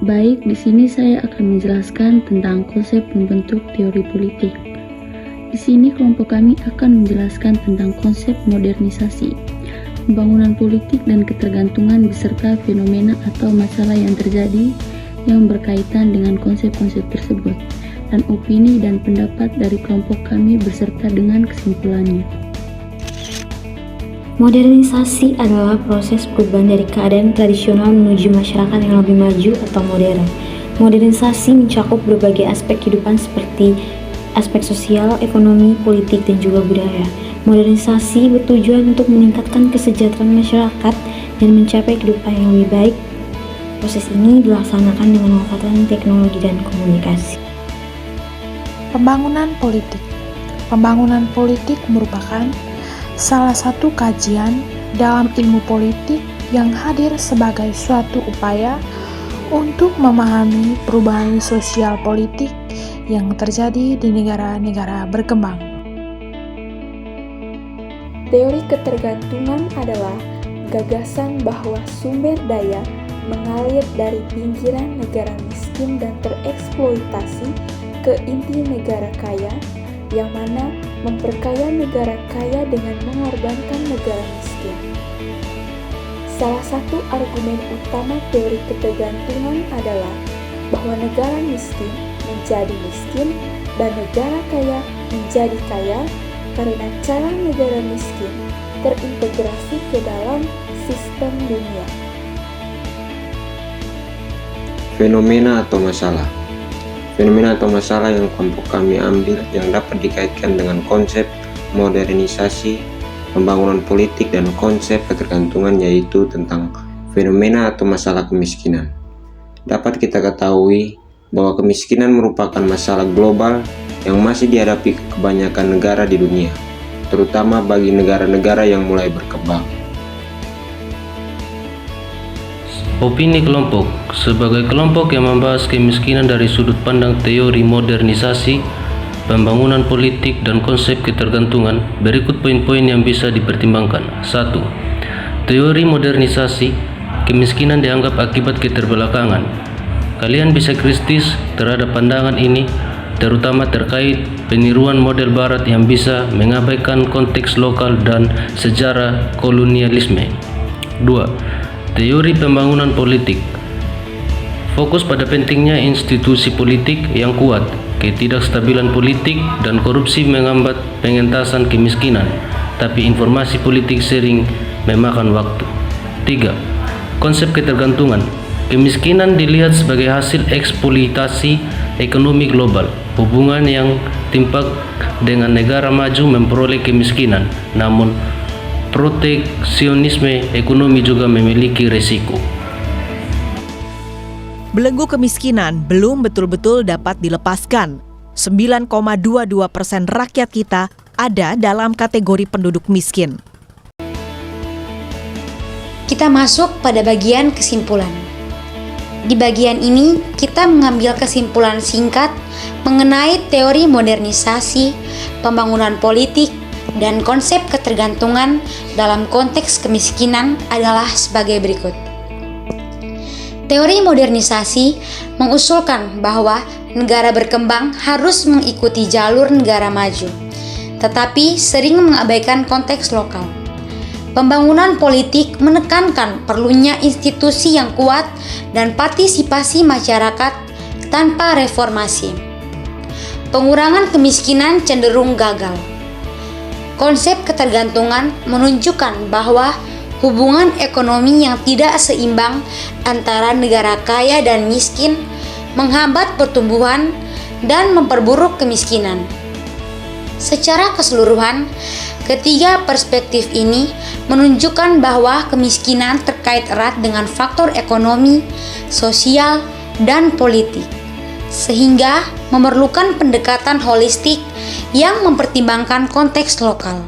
Baik, di sini saya akan menjelaskan tentang konsep membentuk teori politik. Di sini kelompok kami akan menjelaskan tentang konsep modernisasi, pembangunan politik dan ketergantungan beserta fenomena atau masalah yang terjadi yang berkaitan dengan konsep-konsep tersebut, dan opini dan pendapat dari kelompok kami beserta dengan kesimpulannya. Modernisasi adalah proses perubahan dari keadaan tradisional menuju masyarakat yang lebih maju atau modern. Modernisasi mencakup berbagai aspek kehidupan seperti aspek sosial, ekonomi, politik, dan juga budaya. Modernisasi bertujuan untuk meningkatkan kesejahteraan masyarakat dan mencapai kehidupan yang lebih baik. Proses ini dilaksanakan dengan memanfaatkan teknologi dan komunikasi. Pembangunan politik. Pembangunan politik merupakan salah satu kajian dalam ilmu politik yang hadir sebagai suatu upaya untuk memahami perubahan sosial politik yang terjadi di negara-negara berkembang. Teori ketergantungan adalah gagasan bahwa sumber daya mengalir dari pinggiran negara miskin dan tereksploitasi ke inti negara kaya, yang mana memperkaya negara kaya dengan mengorbankan negara miskin. Salah satu argumen utama teori ketergantungan adalah bahwa negara miskin menjadi miskin dan negara kaya menjadi kaya karena cara negara miskin terintegrasi ke dalam sistem dunia. Fenomena atau masalah. Fenomena atau masalah yang kelompok kami ambil yang dapat dikaitkan dengan konsep modernisasi, pembangunan politik, dan konsep ketergantungan, yaitu tentang fenomena atau masalah kemiskinan. Dapat kita ketahui bahwa kemiskinan merupakan masalah global yang masih dihadapi kebanyakan negara di dunia, terutama bagi negara-negara yang mulai berkembang. Opini kelompok. Sebagai kelompok yang membahas kemiskinan dari sudut pandang teori modernisasi, pembangunan politik, dan konsep ketergantungan, berikut poin-poin yang bisa dipertimbangkan. 1. Teori modernisasi. Kemiskinan dianggap akibat keterbelakangan. Kalian bisa kritis terhadap pandangan ini, terutama terkait peniruan model barat yang bisa mengabaikan konteks lokal dan sejarah kolonialisme. 2. Teori pembangunan politik. Fokus pada pentingnya institusi politik yang kuat, ketidakstabilan politik, dan korupsi menghambat pengentasan kemiskinan, tapi informasi politik sering memakan waktu. 3. Konsep ketergantungan. Kemiskinan dilihat sebagai hasil eksploitasi ekonomi global. Hubungan yang timpang dengan negara maju memperoleh kemiskinan, namun proteksionisme ekonomi juga memiliki resiko. Belenggu kemiskinan belum betul-betul dapat dilepaskan. 9,22% rakyat kita ada dalam kategori penduduk miskin. Kita masuk pada bagian kesimpulan. Di bagian ini, kita mengambil kesimpulan singkat mengenai teori modernisasi, pembangunan politik, dan konsep ketergantungan dalam konteks kemiskinan adalah sebagai berikut. Teori modernisasi mengusulkan bahwa negara berkembang harus mengikuti jalur negara maju, tetapi sering mengabaikan konteks lokal. Pembangunan politik menekankan perlunya institusi yang kuat dan partisipasi masyarakat tanpa reformasi. Pengurangan kemiskinan cenderung gagal. Konsep ketergantungan menunjukkan bahwa hubungan ekonomi yang tidak seimbang antara negara kaya dan miskin menghambat pertumbuhan dan memperburuk kemiskinan. Secara keseluruhan, ketiga perspektif ini menunjukkan bahwa kemiskinan terkait erat dengan faktor ekonomi, sosial, dan politik, sehingga memerlukan pendekatan holistik yang mempertimbangkan konteks lokal.